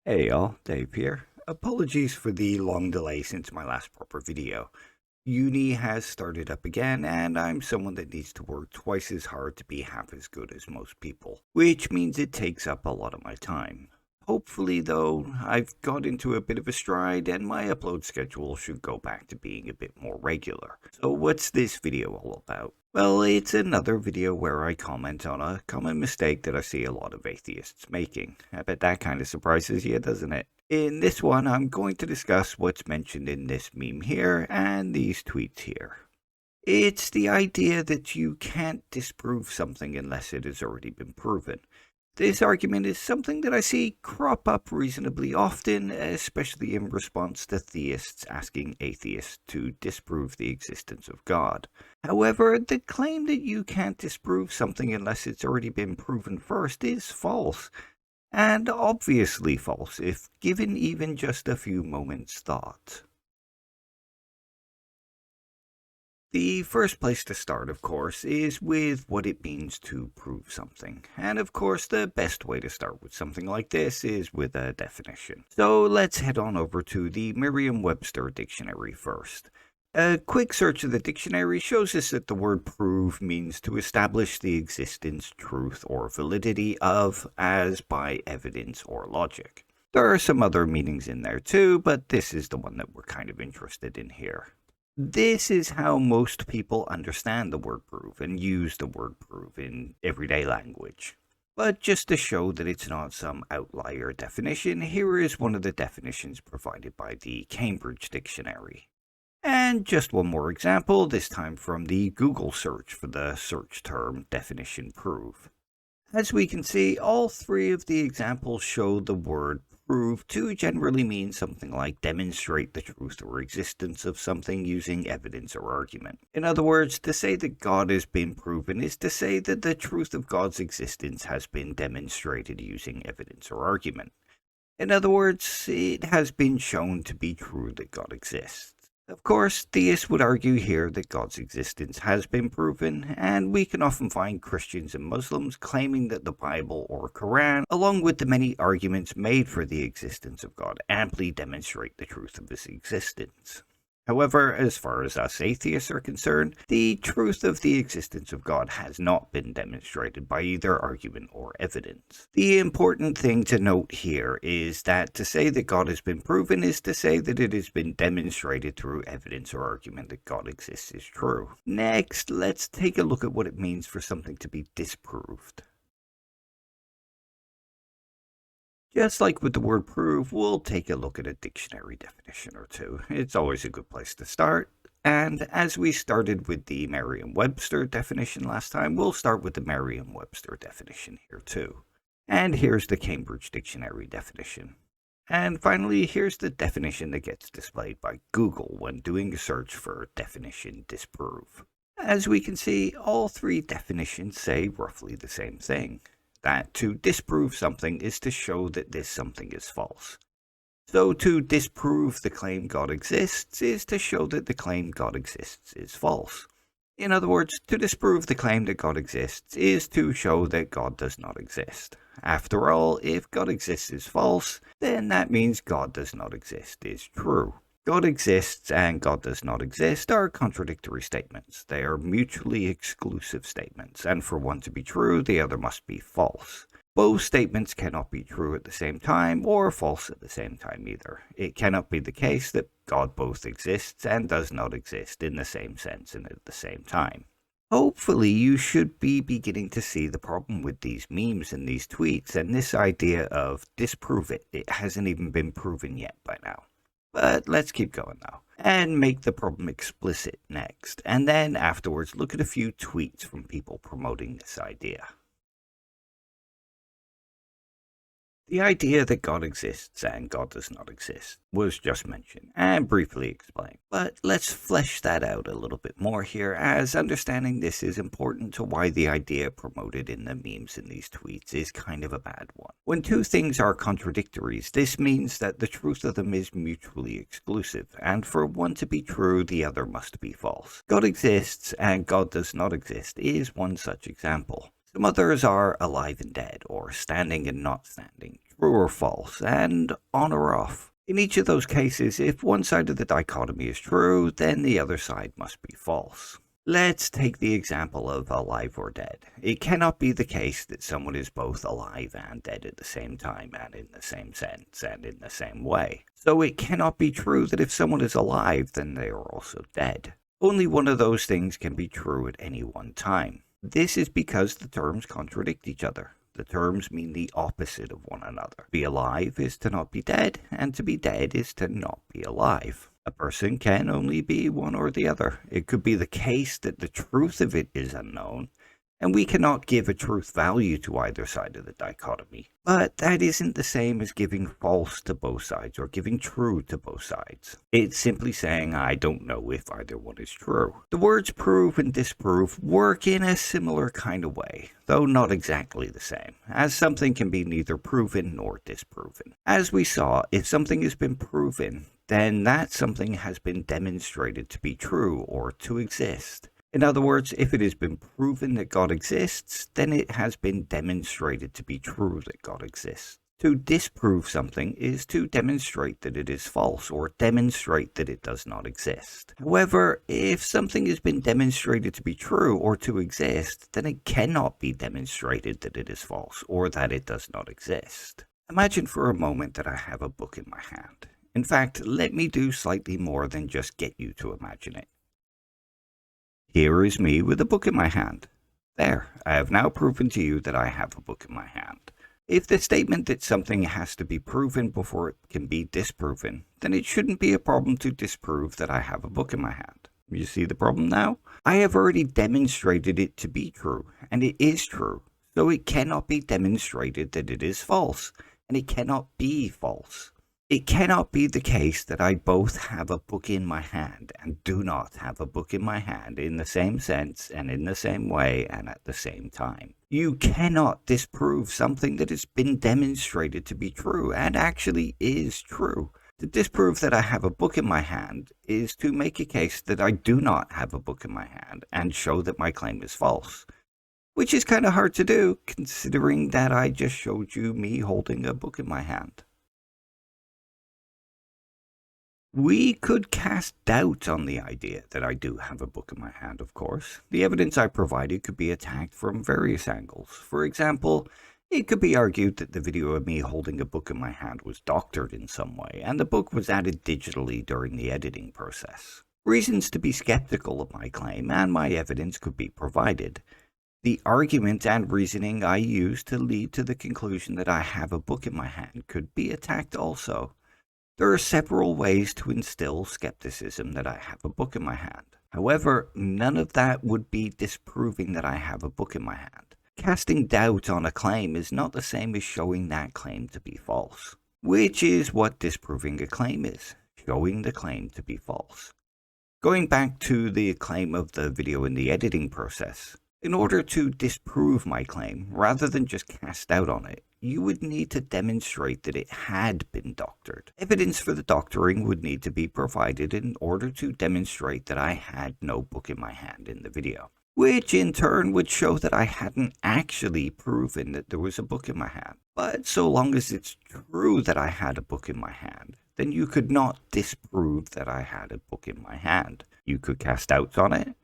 Hey y'all, Dave here. Apologies for the long delay since my last proper video. Uni has started up again, and I'm someone that needs to work twice as hard to be half as good as most people, which means it takes up a lot of my time. Hopefully though, I've got into a bit of a stride and my upload schedule should go back to being a bit more regular. So what's this video all about? Well, it's another video where I comment on a common mistake that I see a lot of atheists making. I bet that kind of surprises you, doesn't it? In this one, I'm going to discuss what's mentioned in this meme here and these tweets here. It's the idea that you can't disprove something unless it has already been proven. This argument is something that I see crop up reasonably often, especially in response to theists asking atheists to disprove the existence of God. However, the claim that you can't disprove something unless it's already been proven first is false, and obviously false if given even just a few moments' thought. The first place to start, of course, is with what it means to prove something. And of course, the best way to start with something like this is with a definition. So let's head on over to the Merriam-Webster dictionary first. A quick search of the dictionary shows us that the word prove means to establish the existence, truth, or validity of, as by evidence or logic. There are some other meanings in there too, but this is the one that we're kind of interested in here. This is how most people understand the word prove and use the word prove in everyday language. But just to show that it's not some outlier definition, here is one of the definitions provided by the Cambridge Dictionary. And just one more example, this time from the Google search for the search term definition prove. As we can see, all three of the examples show the word prove to generally mean something like demonstrate the truth or existence of something using evidence or argument. In other words, to say that God has been proven is to say that the truth of God's existence has been demonstrated using evidence or argument. In other words, it has been shown to be true that God exists. Of course, theists would argue here that God's existence has been proven, and we can often find Christians and Muslims claiming that the Bible or Quran, along with the many arguments made for the existence of God, amply demonstrate the truth of his existence. However, as far as us atheists are concerned, the truth of the existence of God has not been demonstrated by either argument or evidence. The important thing to note here is that to say that God has been proven is to say that it has been demonstrated through evidence or argument that God exists is true. Next, let's take a look at what it means for something to be disproved. Just like with the word prove, we'll take a look at a dictionary definition or two. It's always a good place to start. And as we started with the Merriam-Webster definition last time, we'll start with the Merriam-Webster definition here too. And here's the Cambridge Dictionary definition. And finally, here's the definition that gets displayed by Google when doing a search for definition disprove. As we can see, all three definitions say roughly the same thing. That to disprove something is to show that this something is false. So to disprove the claim God exists is to show that the claim God exists is false. In other words, to disprove the claim that God exists is to show that God does not exist. After all, if God exists is false, then that means God does not exist is true. God exists and God does not exist are contradictory statements. They are mutually exclusive statements, and for one to be true, the other must be false. Both statements cannot be true at the same time, or false at the same time either. It cannot be the case that God both exists and does not exist in the same sense and at the same time. Hopefully you should be beginning to see the problem with these memes and these tweets, and this idea of disprove it. It hasn't even been proven yet by now. But let's keep going now, and make the problem explicit next, and then afterwards look at a few tweets from people promoting this idea. The idea that God exists and God does not exist was just mentioned and briefly explained, but let's flesh that out a little bit more here, as understanding this is important to why the idea promoted in the memes in these tweets is kind of a bad one. When two things are contradictories, this means that the truth of them is mutually exclusive, and for one to be true, the other must be false. God exists and God does not exist is one such example. Some others are alive and dead, or standing and not standing, true or false, and on or off. In each of those cases, if one side of the dichotomy is true, then the other side must be false. Let's take the example of alive or dead. It cannot be the case that someone is both alive and dead at the same time, and in the same sense, and in the same way. So it cannot be true that if someone is alive, then they are also dead. Only one of those things can be true at any one time. This is because the terms contradict each other. The terms mean the opposite of one another. To be alive is to not be dead, and to be dead is to not be alive. A person can only be one or the other. It could be the case that the truth of it is unknown, and we cannot give a truth value to either side of the dichotomy. But that isn't the same as giving false to both sides or giving true to both sides. It's simply saying I don't know if either one is true. The words prove and disprove work in a similar kind of way, though not exactly the same, as something can be neither proven nor disproven. As we saw, if something has been proven, then that something has been demonstrated to be true or to exist. In other words, if it has been proven that God exists, then it has been demonstrated to be true that God exists. To disprove something is to demonstrate that it is false or demonstrate that it does not exist. However, if something has been demonstrated to be true or to exist, then it cannot be demonstrated that it is false or that it does not exist. Imagine for a moment that I have a book in my hand. In fact, let me do slightly more than just get you to imagine it. Here is me with a book in my hand. There, I have now proven to you that I have a book in my hand. If the statement that something has to be proven before it can be disproven, then it shouldn't be a problem to disprove that I have a book in my hand. You see the problem now? I have already demonstrated it to be true, and it is true, so it cannot be demonstrated that it is false, and it cannot be false. It cannot be the case that I both have a book in my hand and do not have a book in my hand in the same sense and in the same way and at the same time. You cannot disprove something that has been demonstrated to be true and actually is true. To disprove that I have a book in my hand is to make a case that I do not have a book in my hand and show that my claim is false. Which is kind of hard to do, considering that I just showed you me holding a book in my hand. We could cast doubt on the idea that I do have a book in my hand, of course. The evidence I provided could be attacked from various angles. For example, it could be argued that the video of me holding a book in my hand was doctored in some way, and the book was added digitally during the editing process. Reasons to be skeptical of my claim and my evidence could be provided. The argument and reasoning I use to lead to the conclusion that I have a book in my hand could be attacked also. There are several ways to instill skepticism that I have a book in my hand. However, none of that would be disproving that I have a book in my hand. Casting doubt on a claim is not the same as showing that claim to be false, which is what disproving a claim is, showing the claim to be false. Going back to the claim of the video in the editing process, in order to disprove my claim, rather than just cast doubt on it, you would need to demonstrate that it had been doctored. Evidence for the doctoring would need to be provided in order to demonstrate that I had no book in my hand in the video, which in turn would show that I hadn't actually proven that there was a book in my hand. But so long as it's true that I had a book in my hand, then you could not disprove that I had a book in my hand. You could cast doubts on it,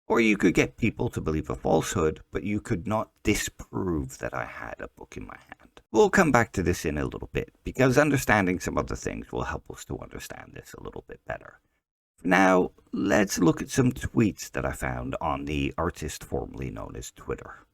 or you could get people to believe a falsehood, but you could not disprove that I had a book in my hand. We'll come back to this in a little bit, because understanding some other things will help us to understand this a little bit better. For now, let's look at some tweets that I found on the artist formerly known as Twitter.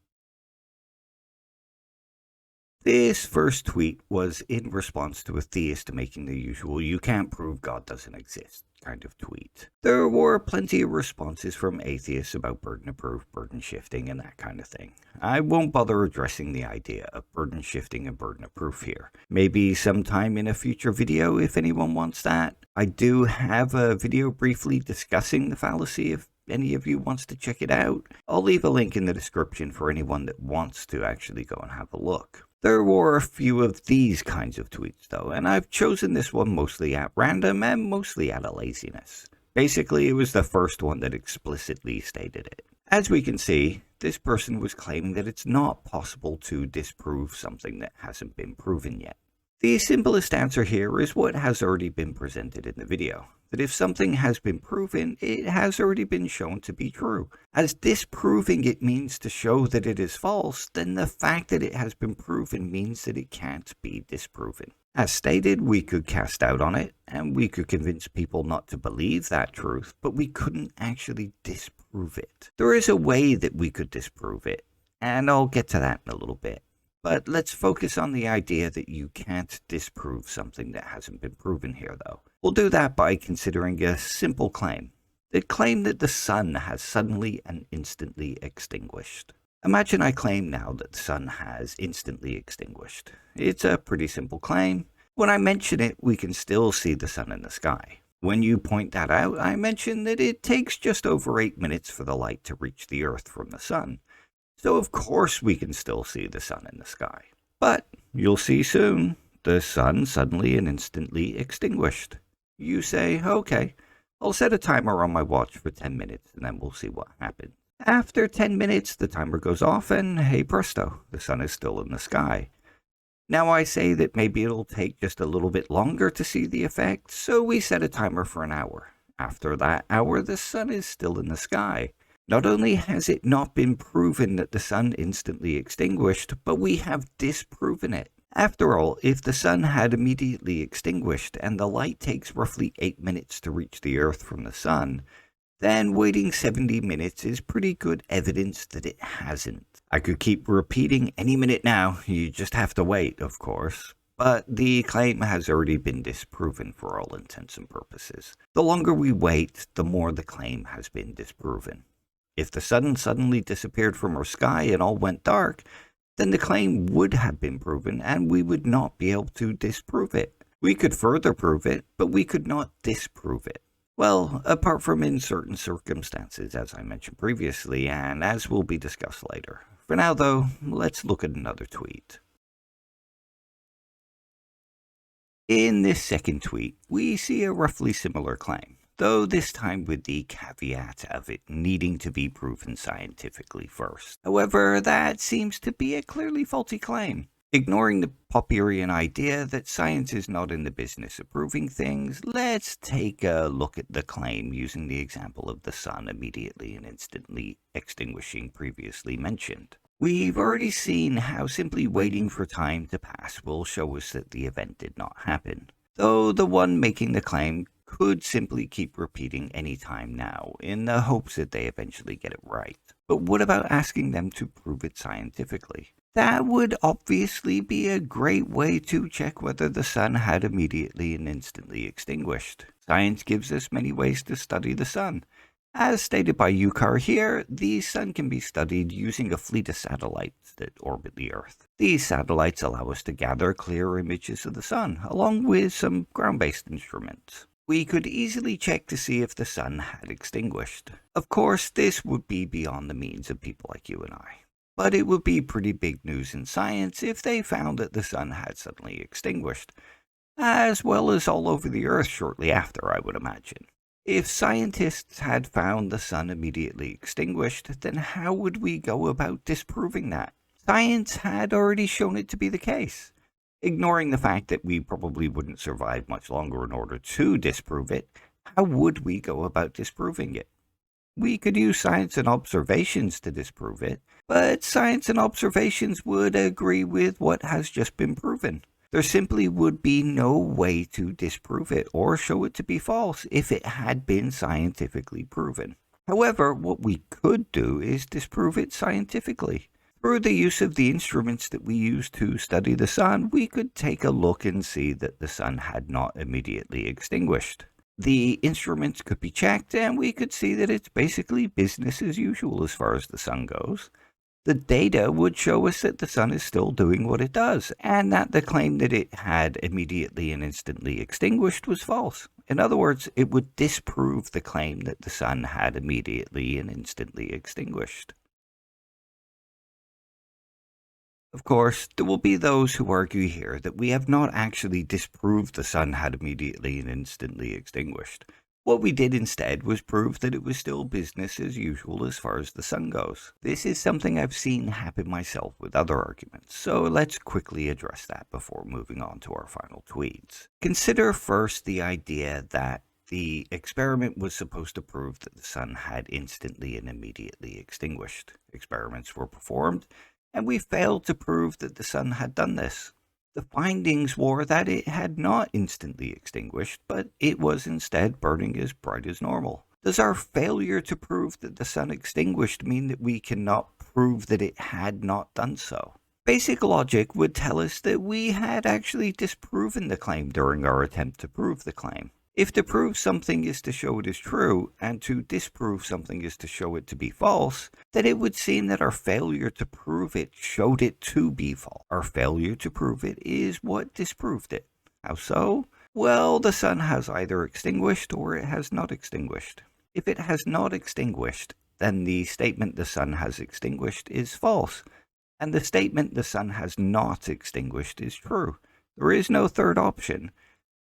This first tweet was in response to a theist making the usual "you can't prove God doesn't exist" kind of tweet. There were plenty of responses from atheists about burden of proof, burden shifting, and that kind of thing. I won't bother addressing the idea of burden shifting and burden of proof here. Maybe sometime in a future video if anyone wants that. I do have a video briefly discussing the fallacy if any of you wants to check it out. I'll leave a link in the description for anyone that wants to actually go and have a look. There were a few of these kinds of tweets though, and I've chosen this one mostly at random and mostly out of laziness. Basically, it was the first one that explicitly stated it. As we can see, this person was claiming that it's not possible to disprove something that hasn't been proven yet. The simplest answer here is what has already been presented in the video, that if something has been proven, it has already been shown to be true. As disproving it means to show that it is false, then the fact that it has been proven means that it can't be disproven. As stated, we could cast doubt on it, and we could convince people not to believe that truth, but we couldn't actually disprove it. There is a way that we could disprove it, and I'll get to that in a little bit. But let's focus on the idea that you can't disprove something that hasn't been proven here, though. We'll do that by considering a simple claim. The claim that the sun has suddenly and instantly extinguished. Imagine I claim now that the sun has instantly extinguished. It's a pretty simple claim. When I mention it, we can still see the sun in the sky. When you point that out, I mention that it takes just over 8 minutes for the light to reach the Earth from the sun. So of course we can still see the sun in the sky. But you'll see soon, the sun suddenly and instantly extinguished. You say, okay, I'll set a timer on my watch for 10 minutes and then we'll see what happens. After 10 minutes, the timer goes off and hey presto, the sun is still in the sky. Now I say that maybe it'll take just a little bit longer to see the effect, so we set a timer for an hour. After that hour, the sun is still in the sky. Not only has it not been proven that the sun instantly extinguished, but we have disproven it. After all, if the sun had immediately extinguished and the light takes roughly 8 minutes to reach the Earth from the sun, then waiting 70 minutes is pretty good evidence that it hasn't. I could keep repeating any minute now, you just have to wait, of course. But the claim has already been disproven for all intents and purposes. The longer we wait, the more the claim has been disproven. If the sun suddenly disappeared from our sky and all went dark, then the claim would have been proven and we would not be able to disprove it. We could further prove it, but we could not disprove it. Well, apart from in certain circumstances, as I mentioned previously, and as will be discussed later. For now, though, let's look at another tweet. In this second tweet, we see a roughly similar claim, though this time with the caveat of it needing to be proven scientifically first. However, that seems to be a clearly faulty claim. Ignoring the Popperian idea that science is not in the business of proving things, let's take a look at the claim using the example of the sun immediately and instantly extinguishing previously mentioned. We've already seen how simply waiting for time to pass will show us that the event did not happen, though the one making the claim could simply keep repeating any time now in the hopes that they eventually get it right. But what about asking them to prove it scientifically? That would obviously be a great way to check whether the sun had immediately and instantly extinguished. Science gives us many ways to study the sun. As stated by UCAR here, the sun can be studied using a fleet of satellites that orbit the Earth. These satellites allow us to gather clear images of the sun, along with some ground-based instruments. We could easily check to see if the sun had extinguished. Of course, this would be beyond the means of people like you and I. But it would be pretty big news in science if they found that the sun had suddenly extinguished, as well as all over the Earth shortly after, I would imagine. If scientists had found the sun immediately extinguished, then how would we go about disproving that? Science had already shown it to be the case. Ignoring the fact that we probably wouldn't survive much longer in order to disprove it, how would we go about disproving it? We could use science and observations to disprove it, but science and observations would agree with what has just been proven. There simply would be no way to disprove it or show it to be false if it had been scientifically proven. However, what we could do is disprove it scientifically. Through the use of the instruments that we use to study the sun, we could take a look and see that the sun had not immediately extinguished. The instruments could be checked, and we could see that it's basically business as usual as far as the sun goes. The data would show us that the sun is still doing what it does, and that the claim that it had immediately and instantly extinguished was false. In other words, it would disprove the claim that the sun had immediately and instantly extinguished. Of course, there will be those who argue here that we have not actually disproved the sun had immediately and instantly extinguished. What we did instead was prove that it was still business as usual as far as the sun goes. This is something I've seen happen myself with other arguments, so let's quickly address that before moving on to our final tweets. Consider first the idea that the experiment was supposed to prove that the sun had instantly and immediately extinguished. Experiments were performed, and we failed to prove that the sun had done this. The findings were that it had not instantly extinguished, but it was instead burning as bright as normal. Does our failure to prove that the sun extinguished mean that we cannot prove that it had not done so? Basic logic would tell us that we had actually disproven the claim during our attempt to prove the claim. If to prove something is to show it is true, and to disprove something is to show it to be false, then it would seem that our failure to prove it showed it to be false. Our failure to prove it is what disproved it. How so? Well, the sun has either extinguished or it has not extinguished. If it has not extinguished, then the statement the sun has extinguished is false, and the statement the sun has not extinguished is true. There is no third option.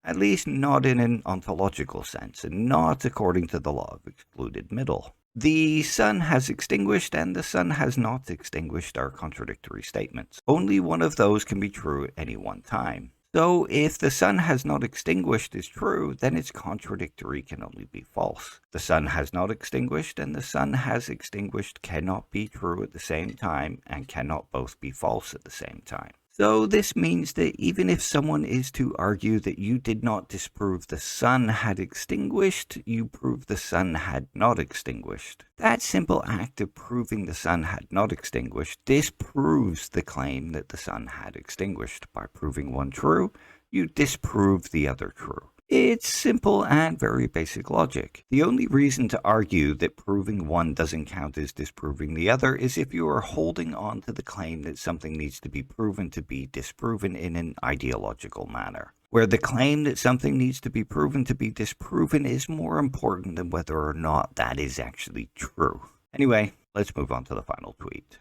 At least not in an ontological sense, and not according to the law of excluded middle. The sun has extinguished and the sun has not extinguished are contradictory statements. Only one of those can be true at any one time. So if the sun has not extinguished is true, then its contradictory can only be false. The sun has not extinguished and the sun has extinguished cannot be true at the same time and cannot both be false at the same time. So this means that even if someone is to argue that you did not disprove the sun had extinguished, you proved the sun had not extinguished. That simple act of proving the sun had not extinguished disproves the claim that the sun had extinguished. By proving one true, you disprove the other true. It's simple and very basic logic. The only reason to argue that proving one doesn't count as disproving the other is if you are holding on to the claim that something needs to be proven to be disproven in an ideological manner, where the claim that something needs to be proven to be disproven is more important than whether or not that is actually true. Anyway, let's move on to the final tweet.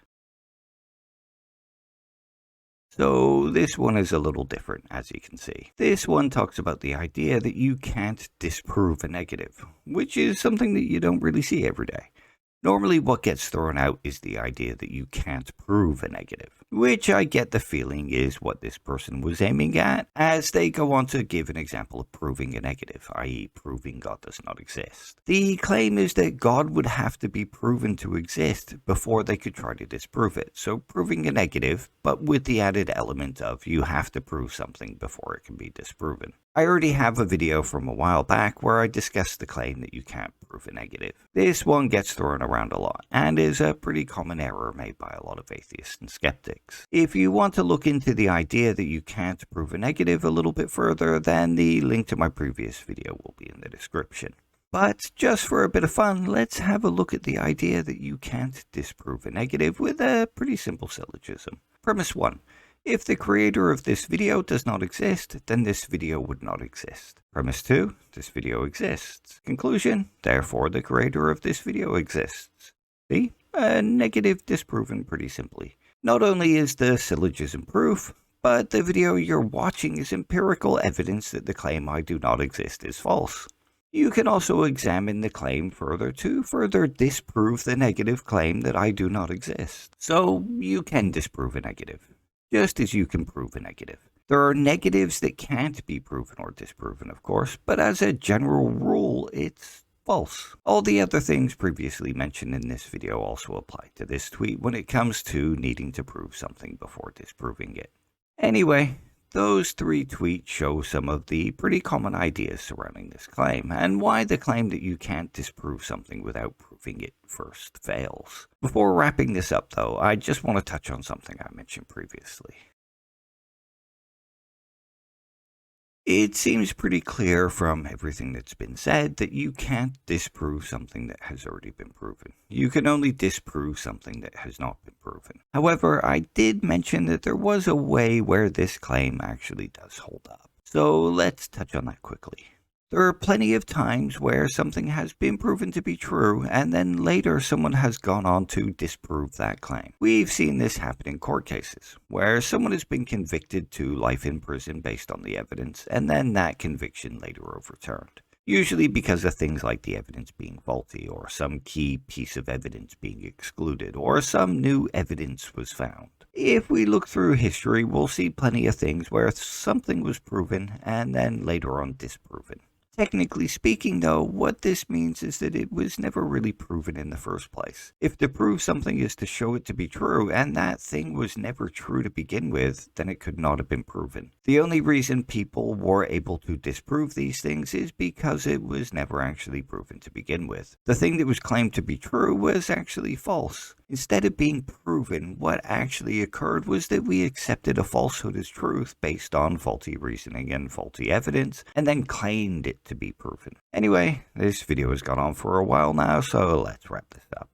So this one is a little different, as you can see. This one talks about the idea that you can't disprove a negative, which is something that you don't really see every day. Normally what gets thrown out is the idea that you can't prove a negative, which I get the feeling is what this person was aiming at, as they go on to give an example of proving a negative, i.e. proving God does not exist. The claim is that God would have to be proven to exist before they could try to disprove it, so proving a negative, but with the added element of you have to prove something before it can be disproven. I already have a video from a while back where I discussed the claim that you can't prove a negative. This one gets thrown around a lot, and is a pretty common error made by a lot of atheists and skeptics. If you want to look into the idea that you can't prove a negative a little bit further, then the link to my previous video will be in the description. But just for a bit of fun, let's have a look at the idea that you can't disprove a negative with a pretty simple syllogism. Premise 1. If the creator of this video does not exist, then this video would not exist. Premise 2, this video exists. Conclusion, therefore the creator of this video exists. See? A negative disproven pretty simply. Not only is the syllogism proof, but the video you're watching is empirical evidence that the claim I do not exist is false. You can also examine the claim further to further disprove the negative claim that I do not exist. So you can disprove a negative, just as you can prove a negative. There are negatives that can't be proven or disproven, of course, but as a general rule, it's false. All the other things previously mentioned in this video also apply to this tweet when it comes to needing to prove something before disproving it. Anyway, those 3 tweets show some of the pretty common ideas surrounding this claim, and why the claim that you can't disprove something without proving it first fails. Before wrapping this up though, I just want to touch on something I mentioned previously. It seems pretty clear from everything that's been said that you can't disprove something that has already been proven. You can only disprove something that has not been proven. However, I did mention that there was a way where this claim actually does hold up. So let's touch on that quickly. There are plenty of times where something has been proven to be true, and then later someone has gone on to disprove that claim. We've seen this happen in court cases, where someone has been convicted to life in prison based on the evidence, and then that conviction later overturned. Usually because of things like the evidence being faulty, or some key piece of evidence being excluded, or some new evidence was found. If we look through history, we'll see plenty of things where something was proven and then later on disproven. Technically speaking, though, what this means is that it was never really proven in the first place. If to prove something is to show it to be true, and that thing was never true to begin with, then it could not have been proven. The only reason people were able to disprove these things is because it was never actually proven to begin with. The thing that was claimed to be true was actually false. Instead of being proven, what actually occurred was that we accepted a falsehood as truth based on faulty reasoning and faulty evidence, and then claimed it to be proven. Anyway, this video has gone on for a while now, so let's wrap this up.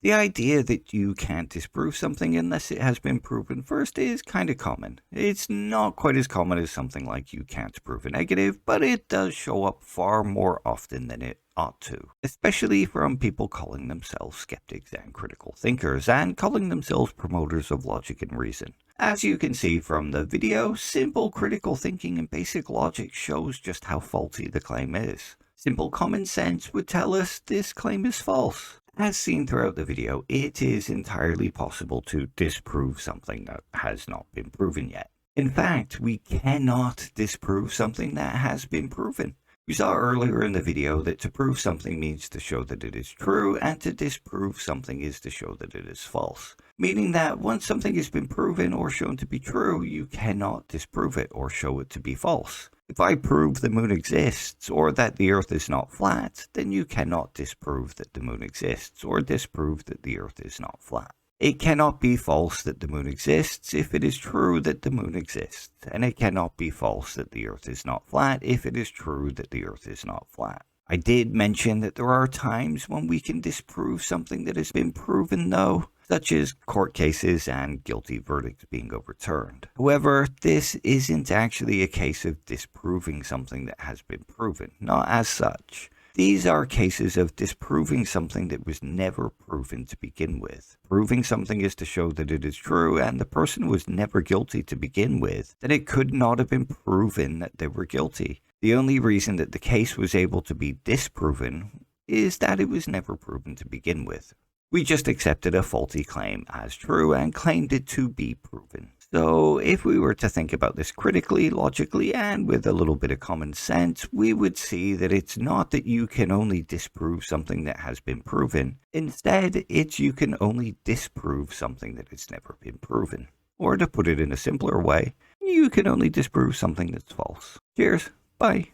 The idea that you can't disprove something unless it has been proven first is kind of common. It's not quite as common as something like you can't prove a negative, but it does show up far more often than it ought to, especially from people calling themselves skeptics and critical thinkers, and calling themselves promoters of logic and reason. As you can see from the video, simple critical thinking and basic logic shows just how faulty the claim is. Simple common sense would tell us this claim is false. As seen throughout the video, it is entirely possible to disprove something that has not been proven yet. In fact, we cannot disprove something that has been proven. We saw earlier in the video that to prove something means to show that it is true, and to disprove something is to show that it is false. Meaning that once something has been proven or shown to be true, you cannot disprove it or show it to be false. If I prove the moon exists, or that the earth is not flat, then you cannot disprove that the moon exists, or disprove that the earth is not flat. It cannot be false that the moon exists if it is true that the moon exists, and it cannot be false that the earth is not flat if it is true that the earth is not flat. I did mention that there are times when we can disprove something that has been proven, though, such as court cases and guilty verdicts being overturned. However, this isn't actually a case of disproving something that has been proven, not as such. These are cases of disproving something that was never proven to begin with. Proving something is to show that it is true, and the person was never guilty to begin with, then it could not have been proven that they were guilty. The only reason that the case was able to be disproven is that it was never proven to begin with. We just accepted a faulty claim as true and claimed it to be proven. So if we were to think about this critically, logically, and with a little bit of common sense, we would see that it's not that you can only disprove something that has been proven. Instead, it's you can only disprove something that has never been proven. Or to put it in a simpler way, you can only disprove something that's false. Cheers. Bye.